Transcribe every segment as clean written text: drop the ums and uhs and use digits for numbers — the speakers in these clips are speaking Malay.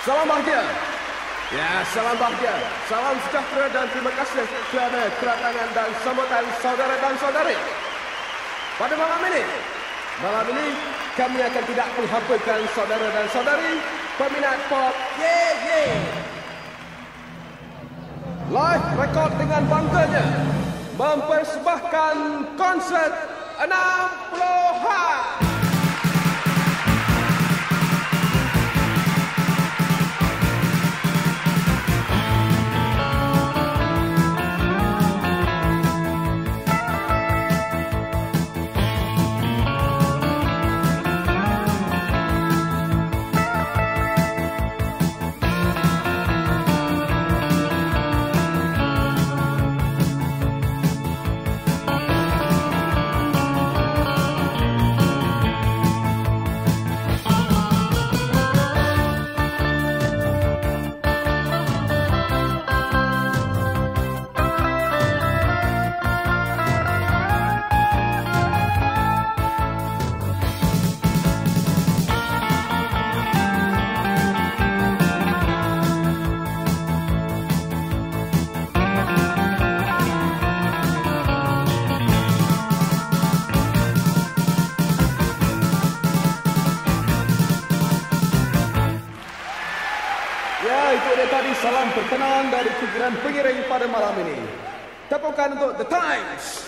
Salam bahagia. Ya, salam bahagia. Salam sejahtera dan terima kasih kerana kedatangan dan sambutan saudara dan saudari. Pada malam ini kami akan tidak menghampakan saudara dan saudari peminat pop. Live record dengan bangganya mempersembahkan konsert 60-an. Ya, itu dia tadi salam perkenalan dari fikiran pengiring pada malam ini. Tepukan untuk The Times.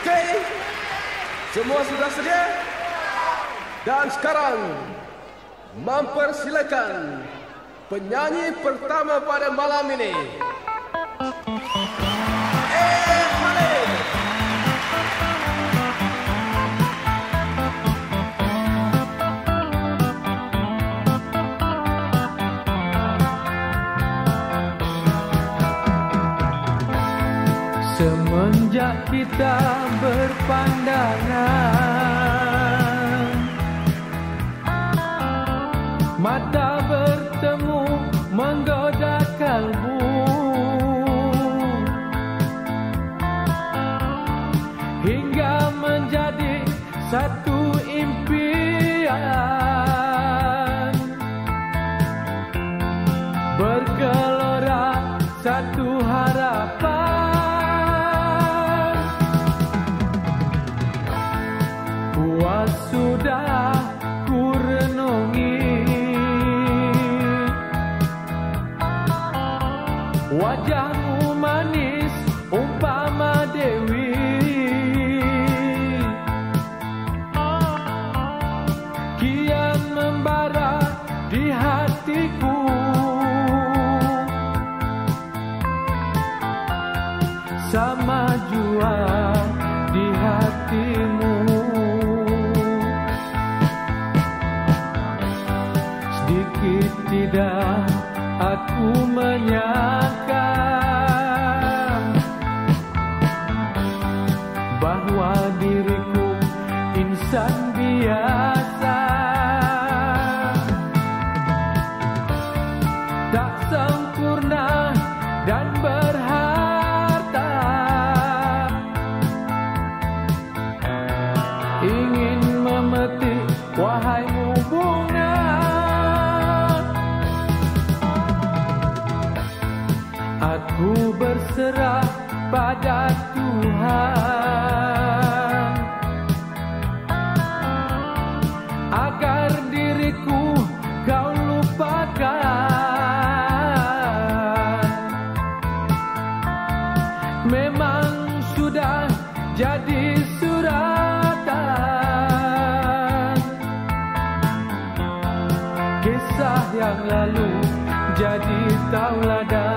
Okey, semua sudah sedia? Dan sekarang mempersilakan penyanyi pertama pada malam ini. Semenjak kita berpandangan, mata bertemu menggoda kalbu, hingga menjadi satu impian, bergelora satu harapan. Puas sudah ku renungi wajahmu manis umpama dewi, kian membara di hatiku, sama jua di hatimu. Sedikit tidak aku menyangka bahwa diriku insan biasa, tak sempurna dan berharta, ingin memetik wahaimu bunga. Aku berserah pada Tuhan agar diriku kau lupakan. Memang sudah jadi suratan, kisah yang lalu jadi tauladan.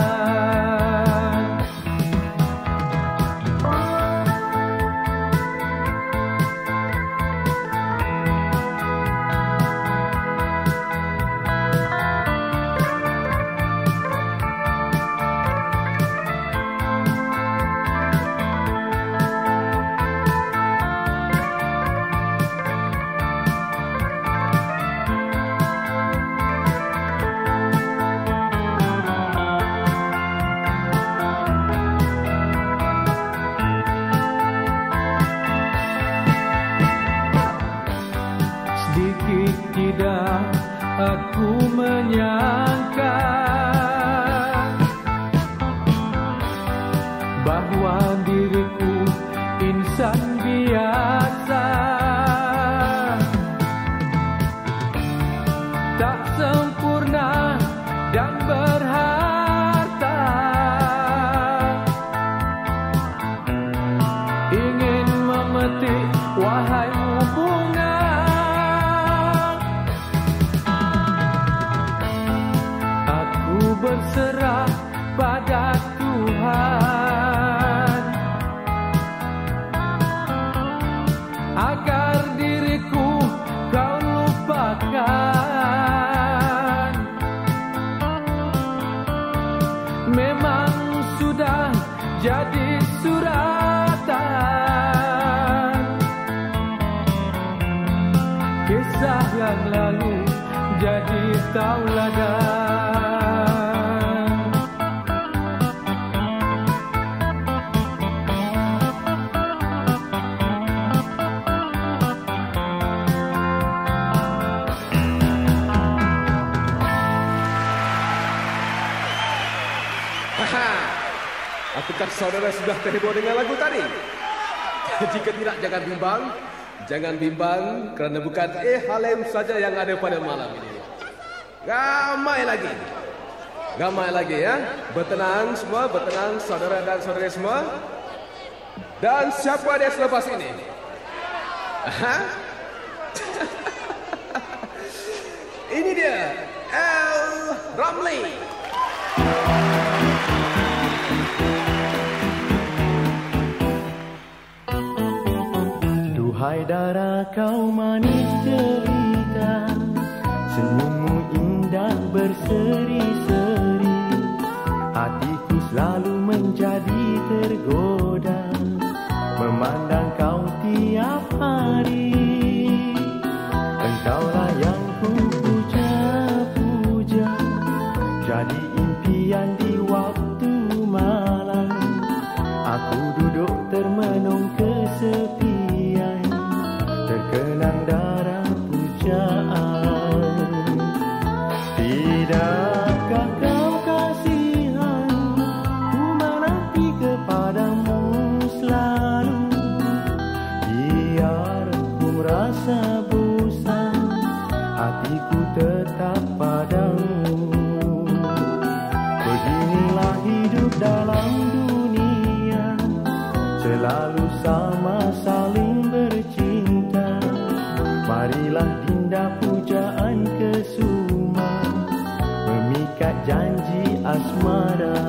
aku menyangka bahwa diriku insan biasa, tak sempurna dan berharta, ingin memetik wahai bunga. Aku berserah pada Tuhan agar diriku kau lupakan. Memang sudah jadi suratan, kisah yang lalu jadi tauladan. Apakah saudara sudah terhibur dengan lagu tadi? Jika tidak, jangan bimbang. Jangan bimbang kerana bukan Halim saja yang ada pada malam ini. Ramai lagi ya. Bertenang semua, bertenang saudara dan saudari semua. Dan siapa dia selepas ini? Ini dia, El Ramli. Duhai darah kau manis cerita, senyummu indah berseri-seri, hatiku selalu menjadi tergoda memandang kau tiap hari. Engkaulah yang ku puja-puja, jadi impian di waktu malam. Aku duduk termenung kesepian, terkenang darah pujaan. Tidakkah kau kasihan, ku menanti kepadamu selalu. Biar ku merasa bosan, hatiku tetap padamu. Beginilah hidup dalam dunia, selalu sama saling bercinta. Marilah dinda pujaan kesuma, memikat janji asmara.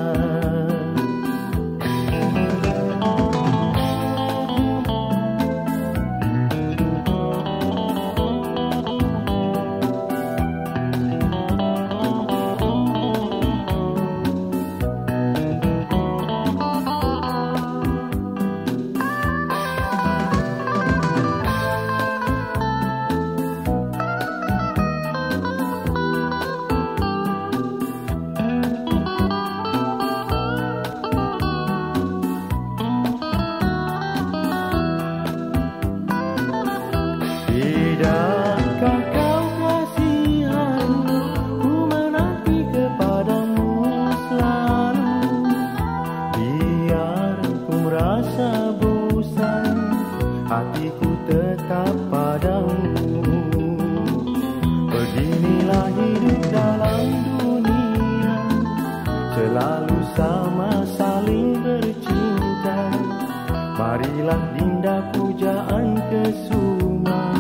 Tidakkah kau kasihan, ku menanti kepadamu selalu. Biar ku merasa bosan, hatiku tetap padamu. Beginilah hidup dalam dunia, selalu sama saling bercinta. Marilah dinda pujaan kesuma,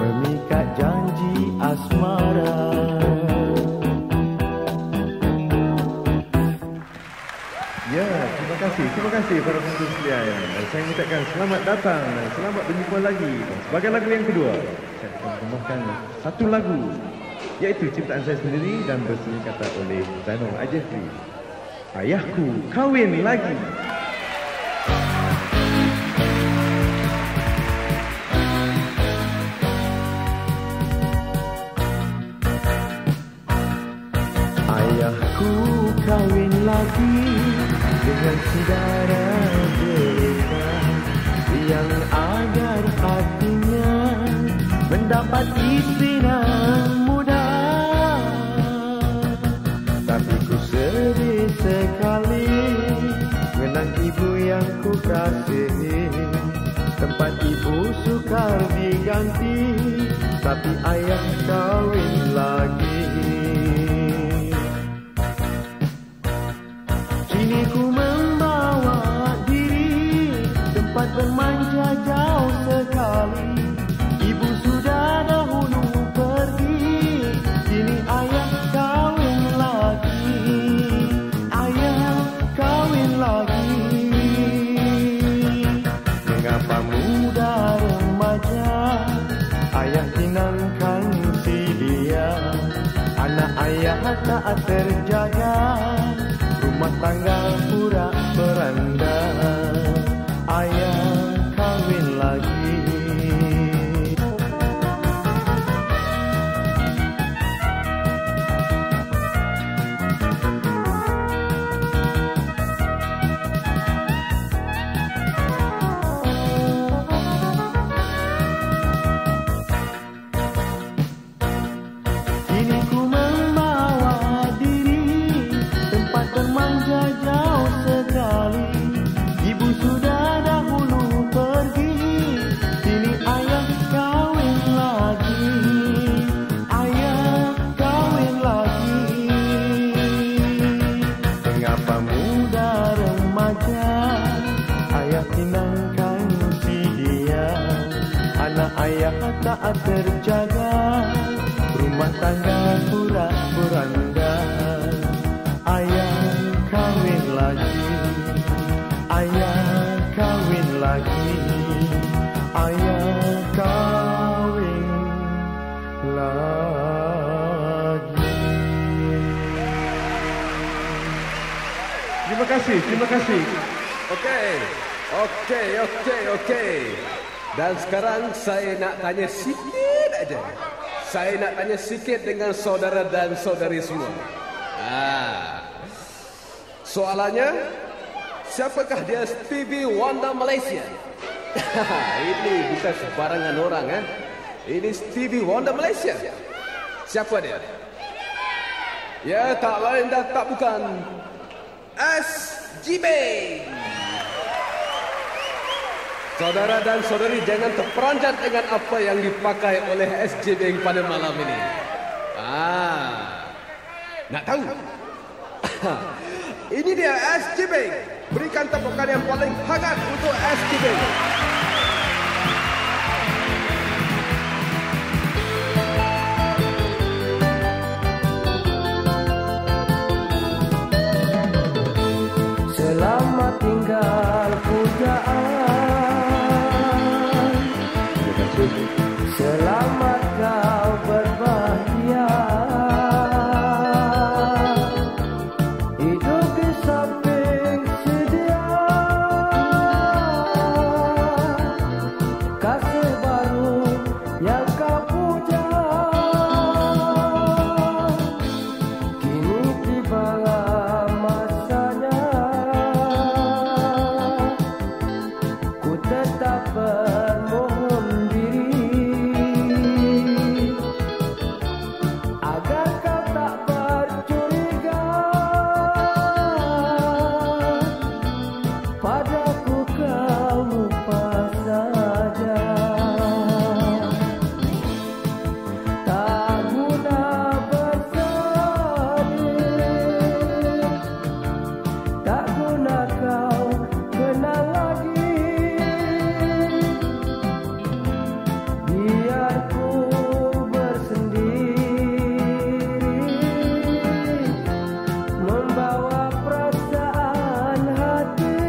memikat janji asmara. Ya, terima kasih para penonton sekalian. Saya mengucapkan selamat datang dan selamat berjumpa lagi. Sebagai lagu yang kedua, saya akan membawakan satu lagu, iaitu ciptaan saya sendiri dan berseni kata oleh Zainul Ajefri. Ayahku Kawin Lagi. Ayahku kawin lagi dengan saudara mereka, yang agar hatinya mendapat istri yang muda. Anakku yang ku kasihi, tempat ibu sukar diganti, tapi ayah kawin lagi. Kini ku membawa diri, tempat bermanja jauh sekali. Ibu sudah dahulu pergi, kini ayah kawin lagi. Ayah kawin lagi. Mengapa muda remaja ayah pinangkan si dia? Anak ayah tak terjaga, rumah tangga porak-poranda. Ayah kawin lagi. Kini ku membawa diri, tempat bermanja jauh sekali. Ibu sudah dahulu pergi, kini ayah kawin lagi. Ayah kawin lagi. Mengapa muda remaja ayah pinangkan si dia? Anak ayah tak terjaga, rumah tangga porak-poranda. Ayah kawin lagi. Ayah kawin lagi. Ayah kawin lagi. Terima kasih, terima kasih. Okey. Dan sekarang saya nak tanya sikit aja. Saya nak tanya sikit dengan saudara dan saudari semua. Soalannya, siapakah dia Stevie Wonder Malaysia? Ini bukan sebarangan orang, kan? Ini Stevie Wonder Malaysia. Siapa dia? Ya, tak lain dan tak bukan SGB. Saudara dan saudari, jangan terperanjat dengan apa yang dipakai oleh SGB pada malam ini. Nak tahu? Ini dia SGB. Berikan tepukan yang paling hangat untuk SGB. Selamat tinggal pujaan. Selamat kau berbahagia, hidup di samping sedia, kasih baru yang kau puja. Kini tibalah masanya, ku tetap bermohon agar kau tak bercuriga padaku, kau lupa saja. Tak guna bersedih, tak guna kau kenal lagi. Biar ku membawa perasaan hati.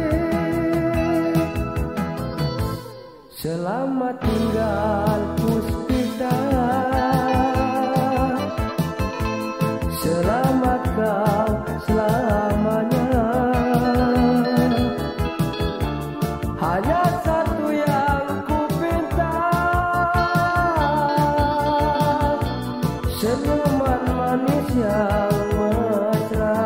Selamat tinggal Puspita, selamat kau selamanya. Hanya satu yang ku pinta, senyuman manis yang mesra.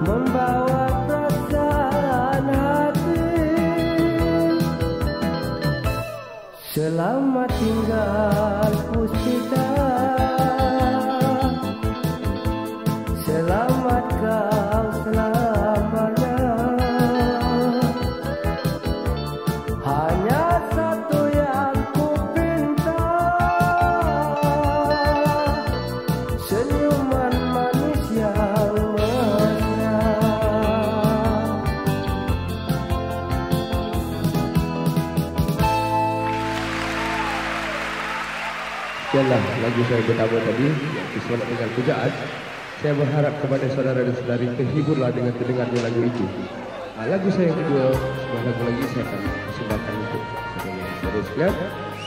membawa perasaan hati. Selamat tinggal Puspita, selamat kau selamanya. Hanya satu yang ku pinta, senyuman manis yang mesra. Sekianlah lagu saya pertama tadi, iaitu Selamat Tinggal Pujaan. Saya berharap kepada saudara dan saudari terhiburlah dengan terdengarnya lagu itu. Lagu saya yang kedua, sebuah lagu lagi saya akan persembahkan untuk saudara sekalian.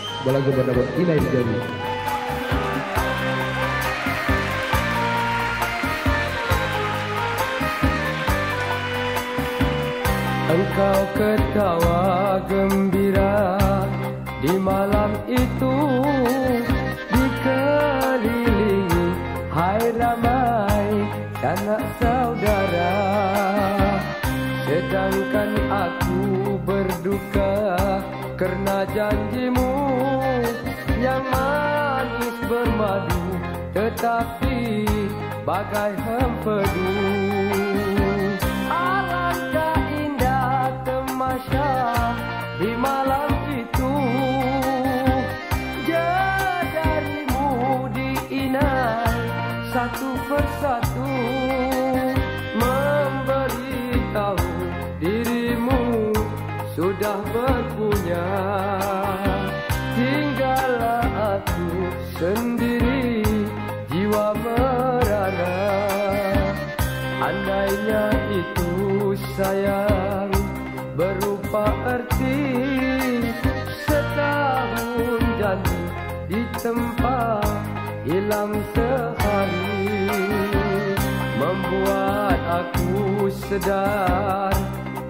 Sebuah lagu bernama Inai Jari. Engkau ketawa gembira di malam itu, dikelilingi hai ramai sanak saudara. Sedangkan aku berduka kerana janjimu yang manis bermadu, tetapi bagai hempedu. Alangkah indah tamasya di malam itu, jarimu diinai satu persatu, memberitahu dirimu sudah berpunya. Tinggallah aku sendiri, jiwa merana. Andainya itu sayang berupa erti setahun janji di tempat hilang sehari, membuat aku sedar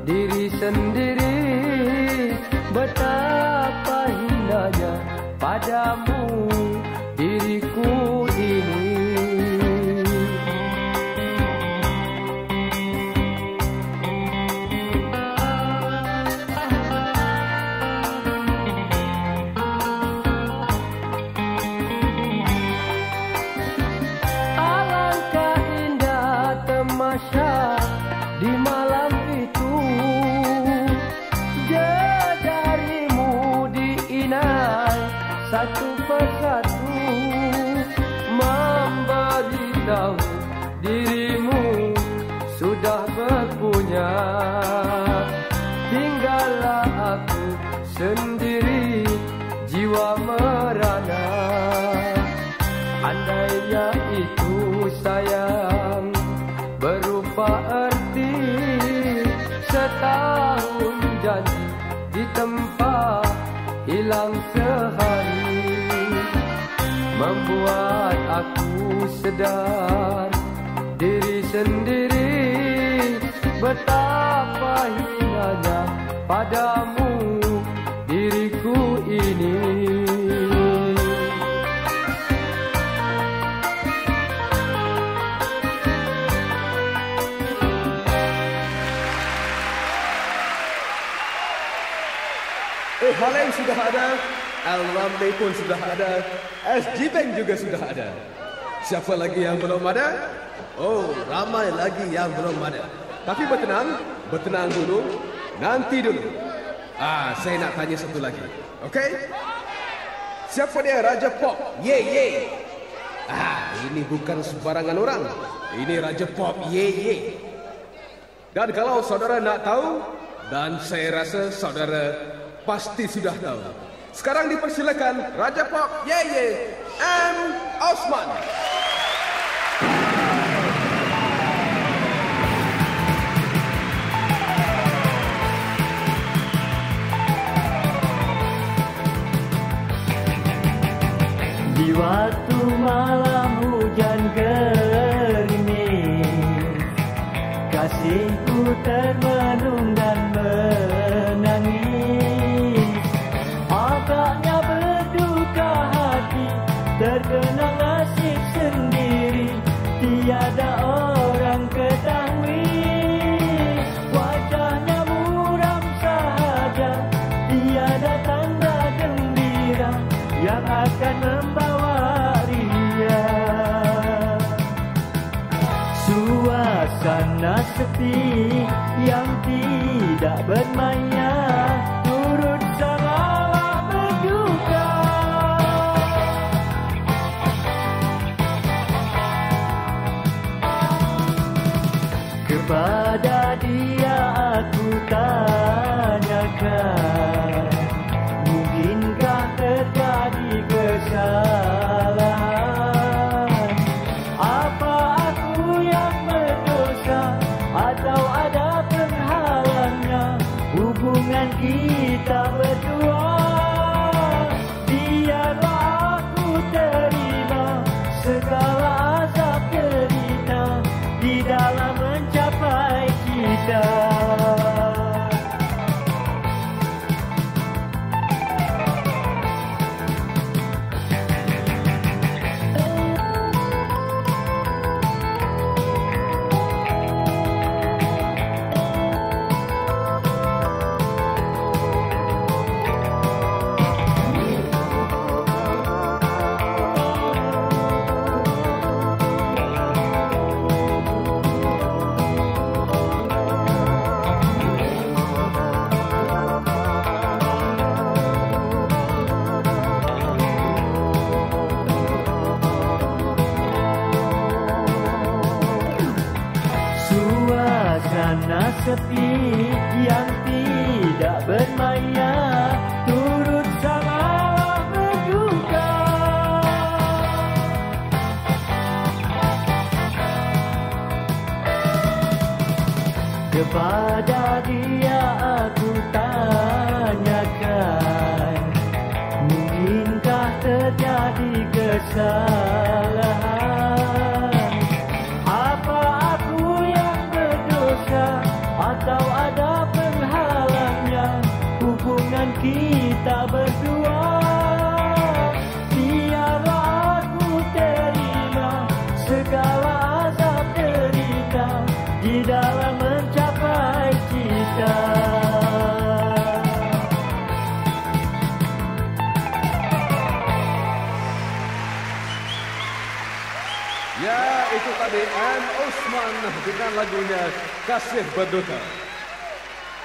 diri sendiri, betapa hinanya padamu diriku ini. Di malam itu, jarimu diinai satu persatu, memberitahu dirimu sudah berpunya. Tinggallah aku sendiri, jiwa merana. Andainya itu sayang berupa erti setahun janji di tempat hilang sehari, membuat aku sedar diri sendiri, betapa hinanya padamu diriku ini. Haleng sudah ada, Al-Ramli pun sudah ada, SG Bank juga sudah ada. Siapa lagi yang belum ada? Oh, ramai lagi yang belum ada. Tapi bertenang dulu, nanti dulu. Saya nak tanya satu lagi. Okey? Siapa dia Raja Pop? Ye. Ini bukan sebarangan orang. Ini Raja Pop Ye. Dan kalau saudara nak tahu, dan saya rasa saudara pasti sudah tahu. Sekarang dipersilakan Raja Pop Ye M. Osman. Di waktu malam hujan gerimis, kasihku termenung dan menangis. Agaknya berduka hati, terkenang nasib sendiri, tiada orang ketahui. sepi yang tidak bermaya, turut sama berduka. Kepada dia aku tanyakan, mungkinkah terjadi kesalahan? Apa aku yang berdosa atau ada penghalangnya hubungan kita berdua? Biarlah aku terima segala azab derita di dalam mencapai kita. Suasana sepi yang tidak bermaya, turut sama berduka. Kepada dia aku tanyakan, mungkinkah terjadi kesalahan? Apa aku yang berdosa atau ada penghalangnya hubungan kita berdua? Biarlah aku terima segala azab derita di dalam mencapai cita. Ya, itu tadi M. Osman dengan lagunya Kasih Berduka.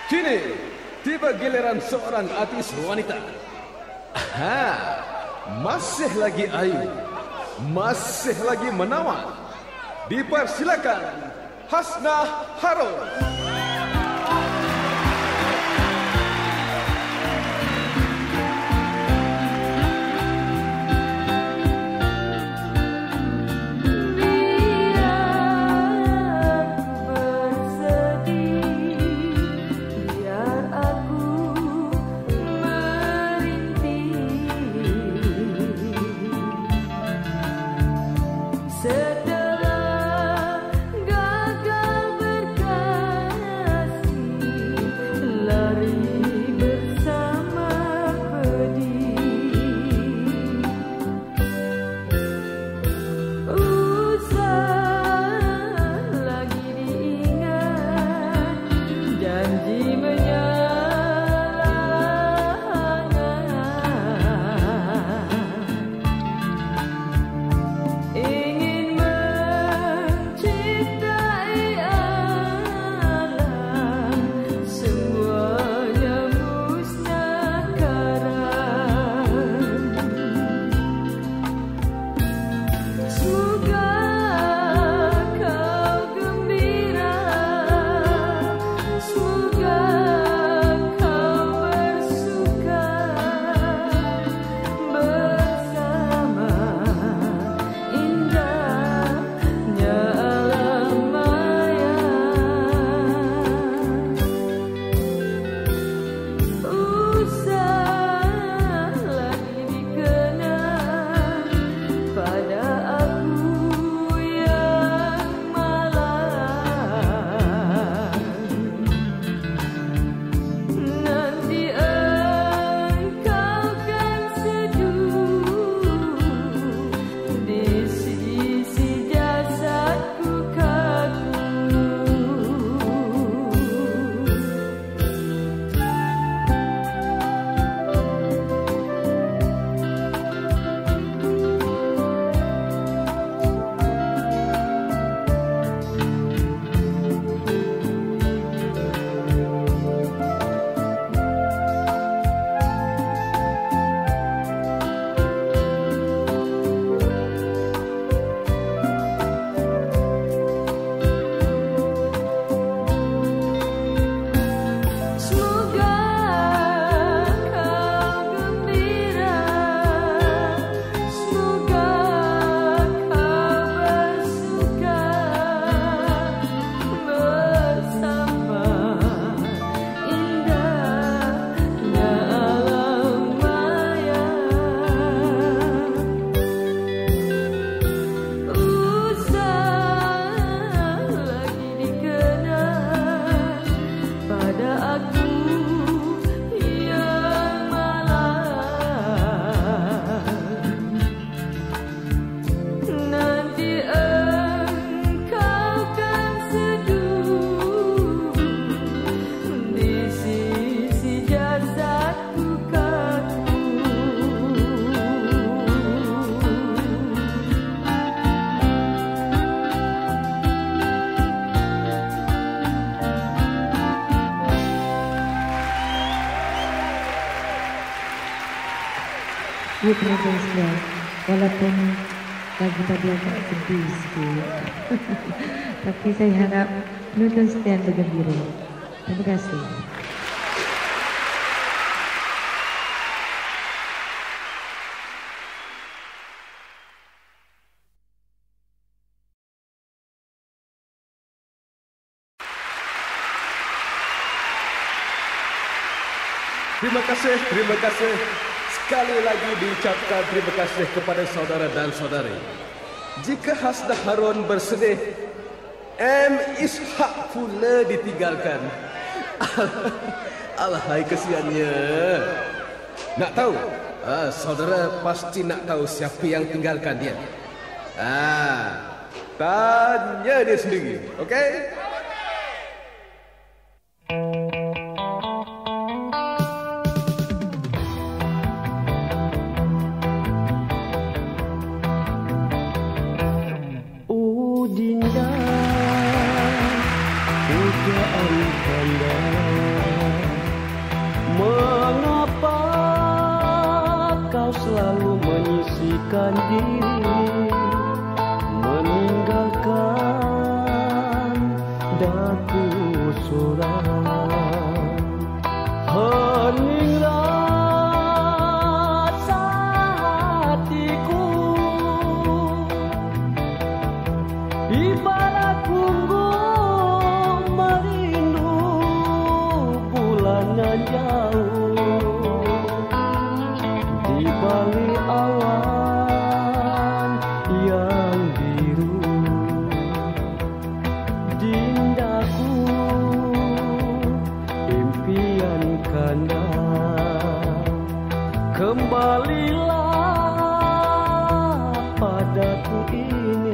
Kini, tiba giliran seorang artis wanita. Masih lagi ayu, masih lagi menawan. Dipersilakan, Hasnah Harun. Setelah gagal berkali Ya penonton sekalian, walaupun lagu tadi agak sedih sikit, tapi saya harap penonton sekalian bergembira. Terima kasih. Terima kasih. Sekali lagi diucapkan terima kasih kepada saudara dan saudari. Jika Hasnah Harun bersedih, M. Ishak pula ditinggalkan. Alahai kesiannya. Nak tahu? Saudara pasti nak tahu siapa yang tinggalkan dia. Tanya dia sendiri, okey? Mengapa kau selalu menyisihkan diri, meninggalkan daku sorak, hening rasa hatiku, ibarat gunggung merindu bulan nan jauh di balik awan yang biru. Dindaku, impian kanda, kembalilah padaku ini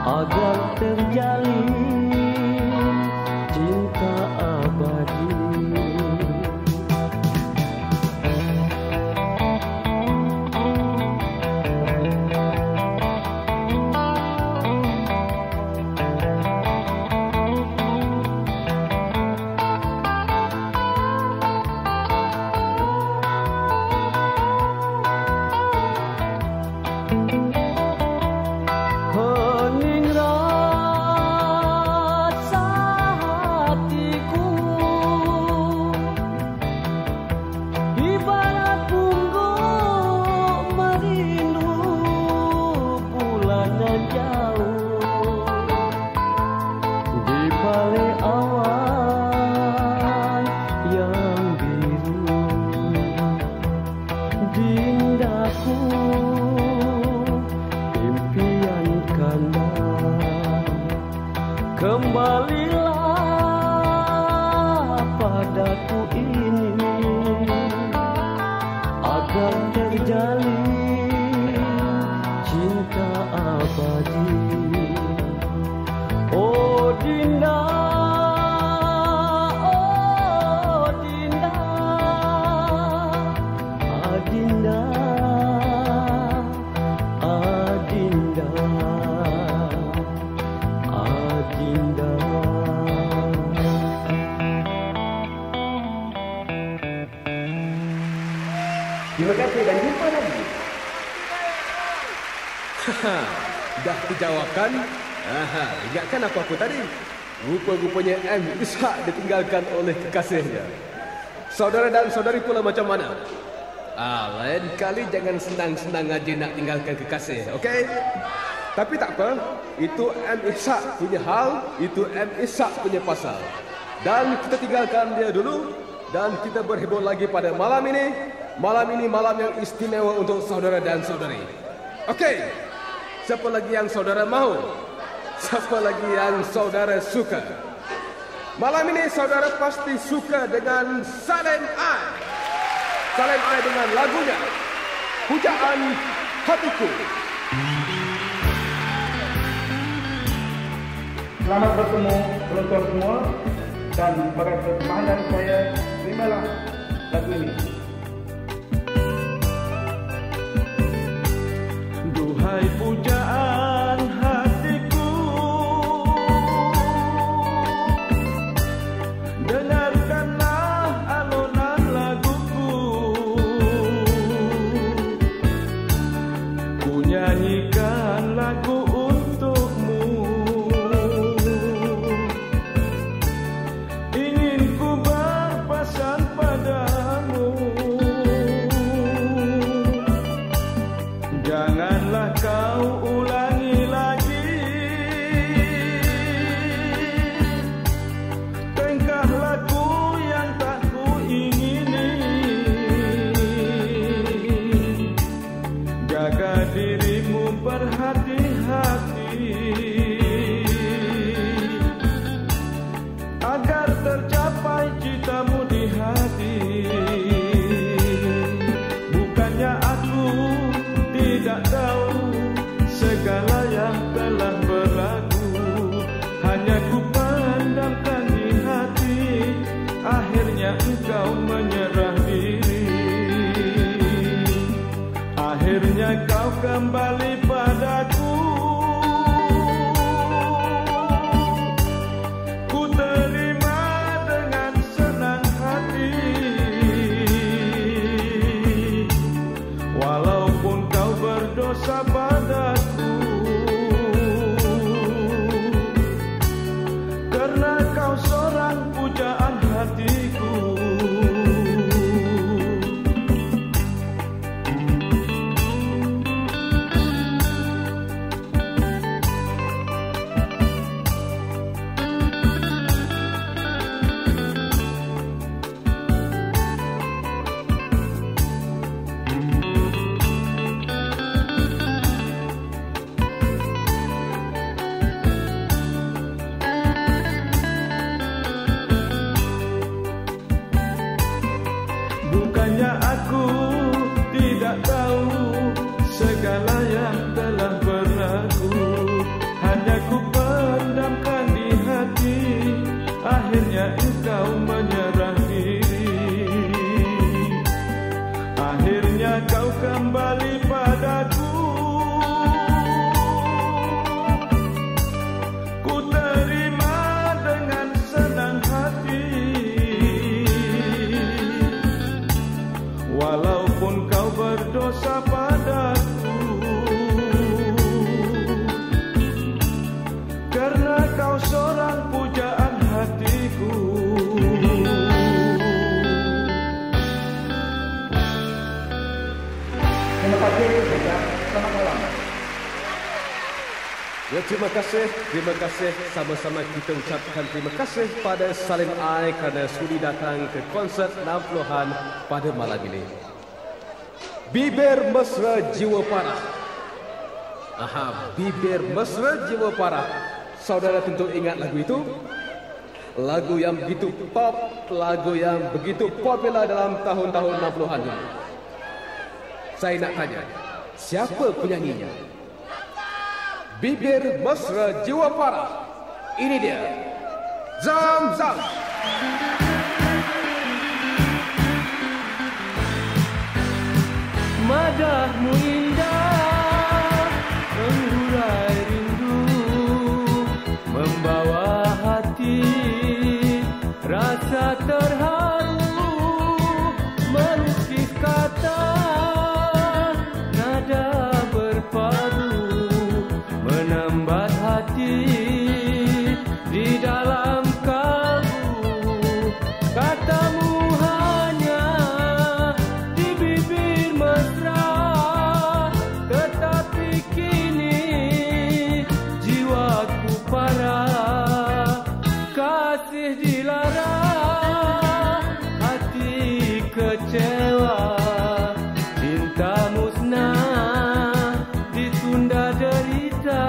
agar terjalin cinta abadi. Hening rasa hatiku, ibarat punggung merindu bulan nan jauh di balik awan yang biru. Dindaku, impian kanda, kembalilah padaku ini agar terjalin cinta abadi. Oh Dinda, oh Dinda, Adinda, Adinda, Adinda. Terima kasih dan jumpa lagi. Dah dijawabkan? Ingatkan apa-apa tadi? Rupa-rupanya M. Ishak ditinggalkan oleh kekasihnya. Saudara dan saudari pula macam mana? Lain kali jangan senang-senang aja nak tinggalkan kekasih, okey? Tapi tak apa, itu M. Ishak punya hal, itu M. Ishak punya pasal. Dan kita tinggalkan dia dulu dan kita berhibur lagi pada malam ini. Malam ini malam yang istimewa untuk saudara dan saudari. Okey, siapa lagi yang saudara mahu? Siapa lagi yang saudara suka? Malam ini saudara pasti suka dengan Salim I. Salim I dengan lagunya Pujaan Hatiku. Selamat bertemu penonton semua dan sebagai persembahan saya, terimalah lagu ini. Duhai pujaan hatiku, dengarkanlah alunan laguku. kembali padaku. Ku terima dengan senang hati, walaupun kau berdosa padaku, karena kau seorang pujaan hatiku. Bukannya aku tidak tahu segala yang telah berlaku, hanya ku pendamkan di hati, akhirnya engkau menyerah diri. Akhirnya kau kembali padaku, ku terima dengan senang hati, walaupun kau berdosa padaku, karena kau seorang pujaan hatiku. Terima kasih, selamat malam. Ya, terima kasih. Sama-sama kita ucapkan terima kasih pada Salim I kerana sudi datang ke konsert 60-an pada malam ini. Bibir Mesra Jiwa Parah. Bibir Mesra Jiwa Parah. Saudara tentu ingat lagu itu? Lagu yang begitu pop, lagu yang begitu popular dalam tahun-tahun 60-an dulu. Saya nak tanya, siapa penyanyinya? Bibir Mesra Jiwa Parah. Ini dia, Zam Zam. Madahmu indah, menghurai rindu, membawa hati rasa terharu, melukis kata nada berpadu, menambat hati di dalam kalbu. Katamu hanya di bibir mesra, tetapi kini jiwaku parah. Kasih dilarang, hati kecewa, cinta musnah, ditunda derita.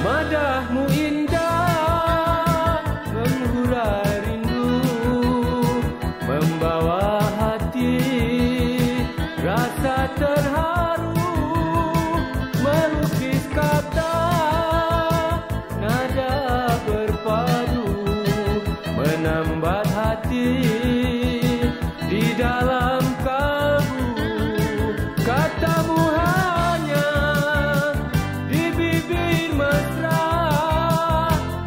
Madahmu indah, menghurai rindu, membawa hati rasa terharu, melukis kata nada berpadu, menambat hati di dalam kalbu. Katamu hanya di bibir mesra,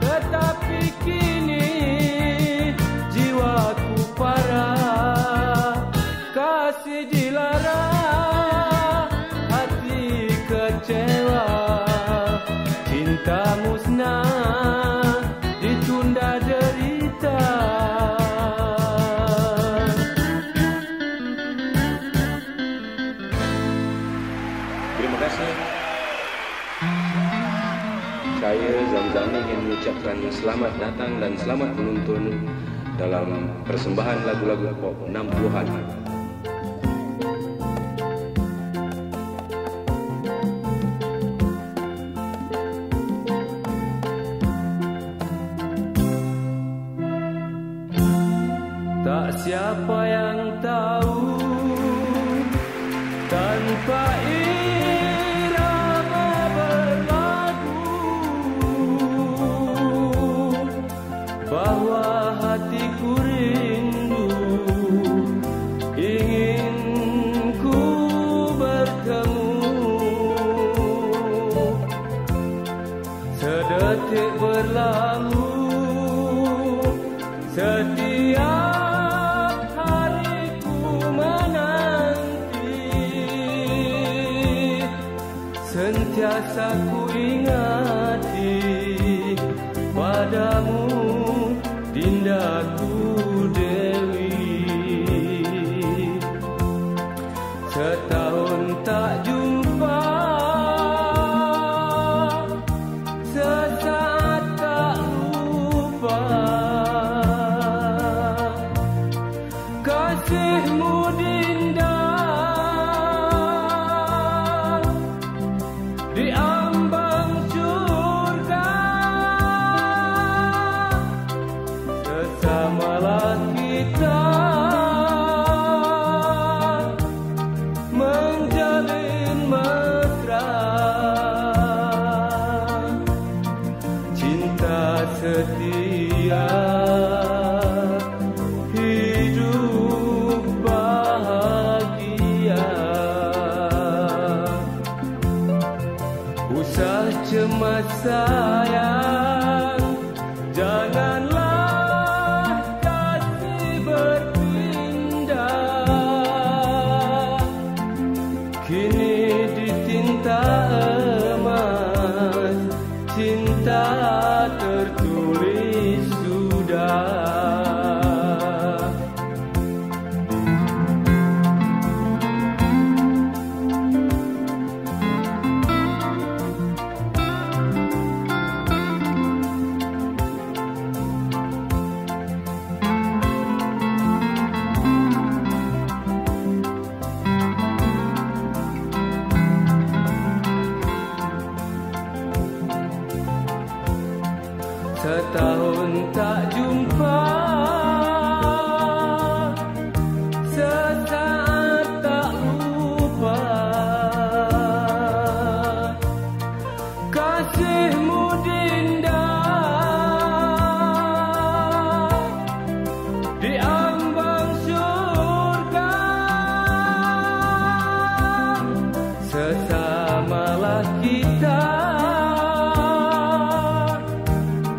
tetapi kini jiwaku parah. Kasih dilarang, hati kecewa, cinta musnah, ditunda derita. Terima kasih. Saya Zam-Zam ingin mengucapkan selamat datang dan selamat menonton dalam persembahan lagu-lagu pop 60-an. siapa yang tahu tanpa irama berlagu bahwa hatiku rindu ingin ku bertemu. Sedetik berlalu setiap hari ku menanti, sentiasa ku ingati padamu Dindaku Dewi. Setahun tak jumpa, sesaat tak lupa, kasihmu Dinda di ambang surga. Sesamalah kita menjalin mesra, cinta setia, hidup bahagia. Usah cemas sayang, janganlah kasih berpindah. Kini ditinta emas, cinta tertulis sudah. Setahun tak jumpa, sesaat tak lupa, kasihmu Dinda di ambang surga. Sesamalah kita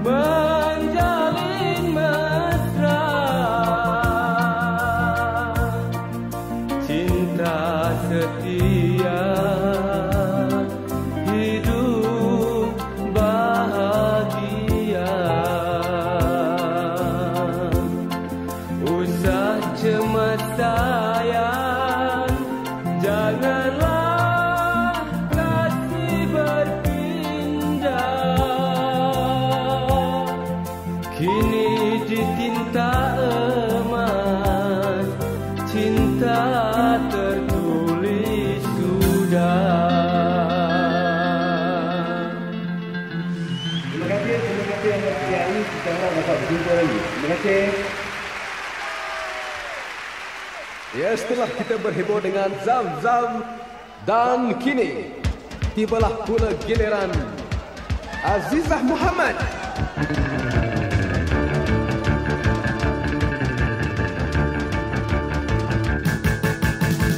menjalin mesra, cinta setia, hidup bahagia. Usah cemas sayang, janganlah kasih berpindah. Kini ditinta emas, cinta tertulis sudah. Terima kasih Anda sekalian. Kita harap dapat berjumpa lagi. Terima kasih. Ya, setelah kita berhibur dengan Zam-Zam dan kini tibalah pula giliran Azizah Muhammad.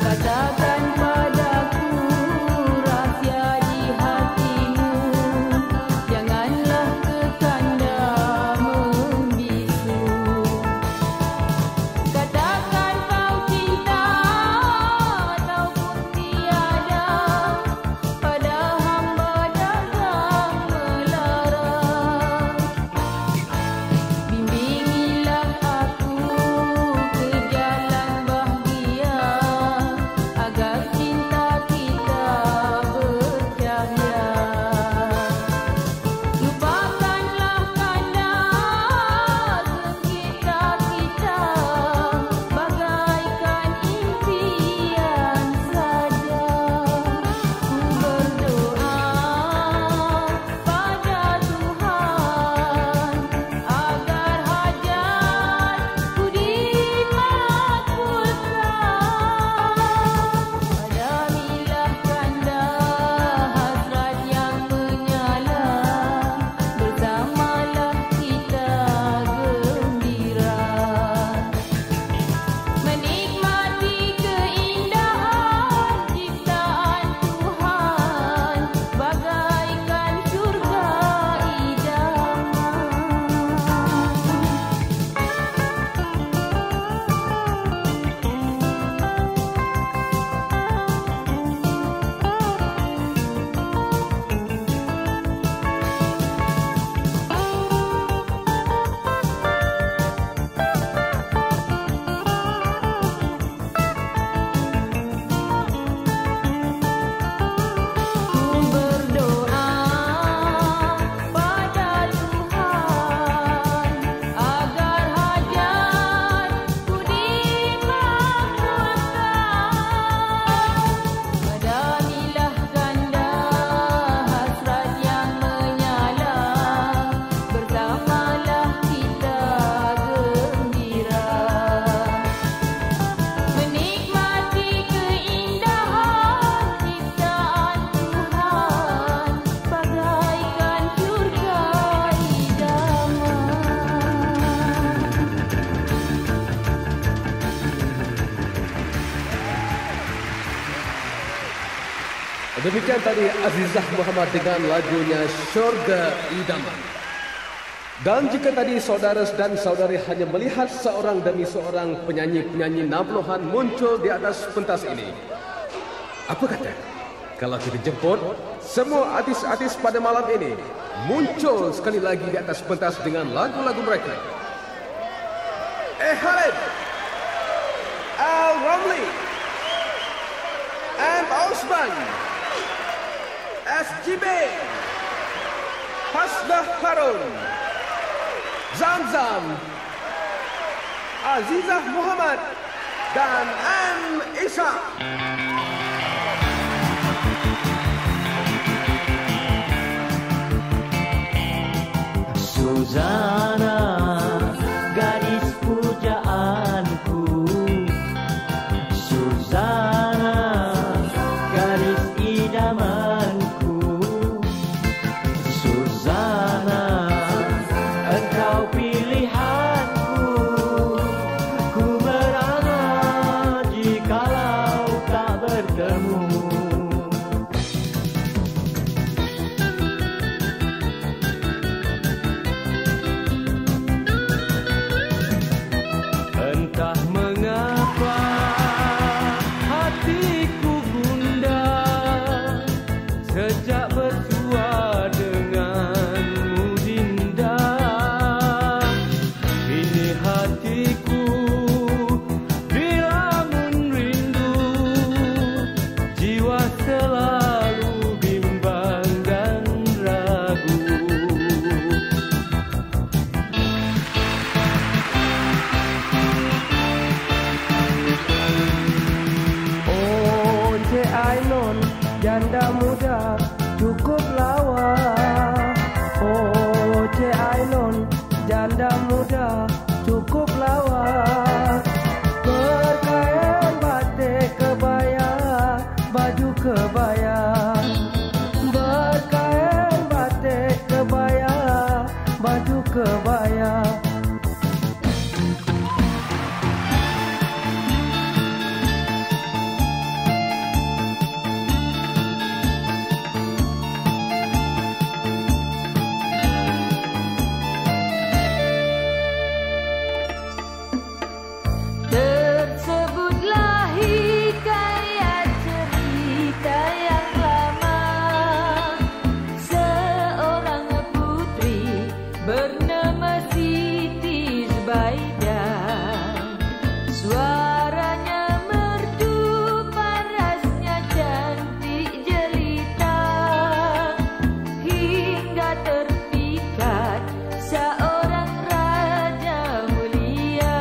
Katakan padaku rahsia di hatimu, janganlah ketanda membisu. Katakan kau cinta ataupun tiada pada hamba dagang melarang. Demikian tadi Azizah Muhammad dengan lagunya Syurga Idaman. Dan jika tadi saudara dan saudari hanya melihat seorang demi seorang penyanyi-penyanyi 60-an muncul di atas pentas ini, apa kata kalau kita jemput semua artis-artis pada malam ini muncul sekali lagi di atas pentas dengan lagu-lagu mereka? Khalid, Al Ramli, and Osman, SGB, Hasnah Harun, Zamzam, Azizah Muhammad, dan M. Isa. Suzana, gadis pujaanku. Suzana, gadis idamanku. Suzana, engkau pilihanku. Ku merana jikalau tak bertemu. Entah mengapa hatiku gundah sejak bersua denganmu, Dinda. Ini hatiku dilamun rindu, jiwa selalu bimbang dan ragu. Oh, Cik Ainun, janda muda cukup lawa. Oh, Cik Ainun, janda muda cukup lawa. Berkain batik kebaya, baju kebaya. Berkain batik kebaya, baju kebaya. Tersebutlah hikayat cerita yang lama. Seorang putri bernama Siti Zubaidah. Suaranya merdu, parasnya cantik jelita, hingga terpikat seorang raja mulia.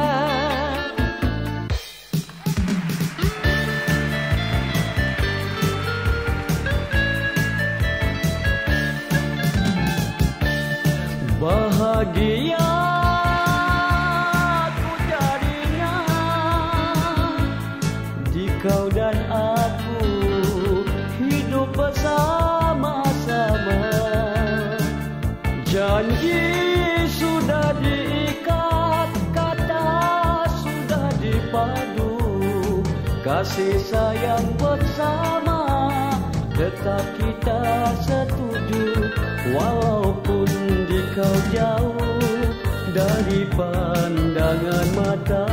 Bahagia aku jadinya jika dan aku hidup bersama-sama. Janji sudah diikat, kata sudah dipadu, kasih sayang bersama tetap kita setuju. Walaupun dikau jauh dari pandangan mata,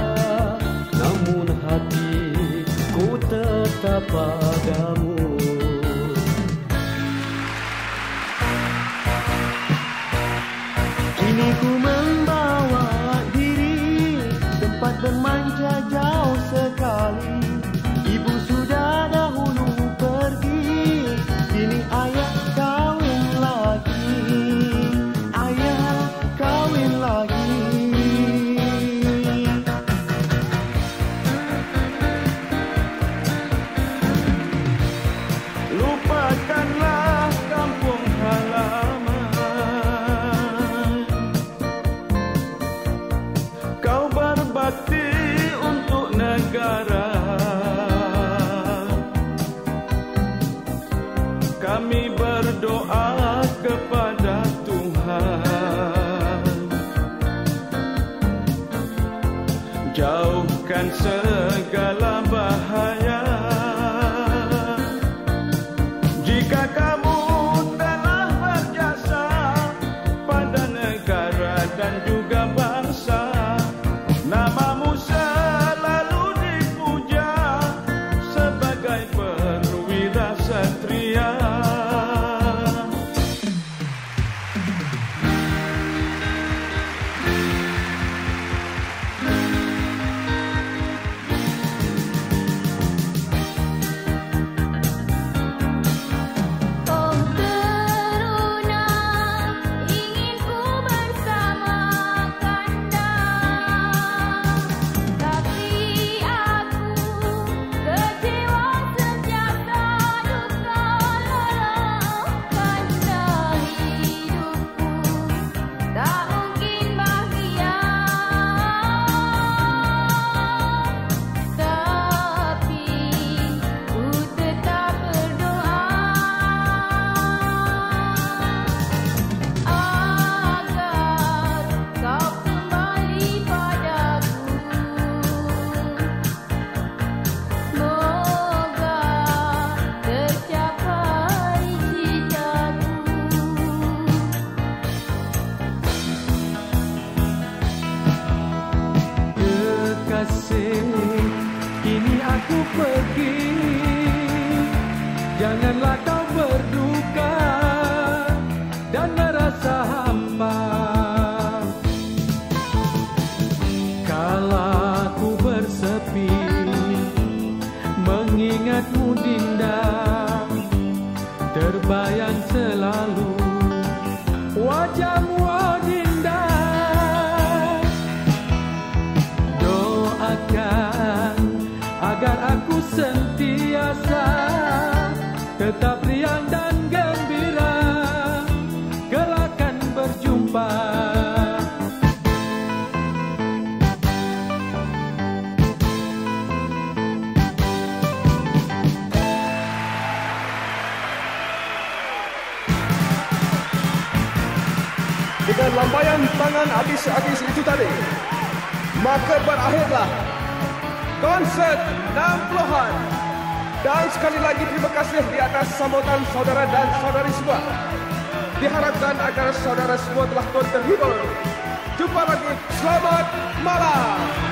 namun hatiku tetap padamu. Kini ku membawa diri tempat bermanja jauh sekali. Ibu sudah dahulu pergi, kini ayah kawin lagi. Ayah kawin lagi. Lupakanlah kampung halaman, kau berbakti untuk negara. Kami berdoa kepada Tuhan, jauhkan segala bahaya. dan juga bangsa. Namamu selalu dipuja sebagai perwira satria. Kini aku pergi, janganlah kau berduka dan merasa hampa. Kala aku bersepi, mengingatmu Dinda, terbayang selalu wajahmu oh Dinda. Doakan agar aku sentiasa tetap riang dan gembira, kelak akan berjumpa. Dengan lambaian tangan artis-artis itu tadi, maka berakhirlah konsert 60-an. Dan sekali lagi terima kasih di atas sambutan saudara dan saudari semua. Diharapkan agar saudara semua telah terhibur. Jumpa lagi, selamat malam.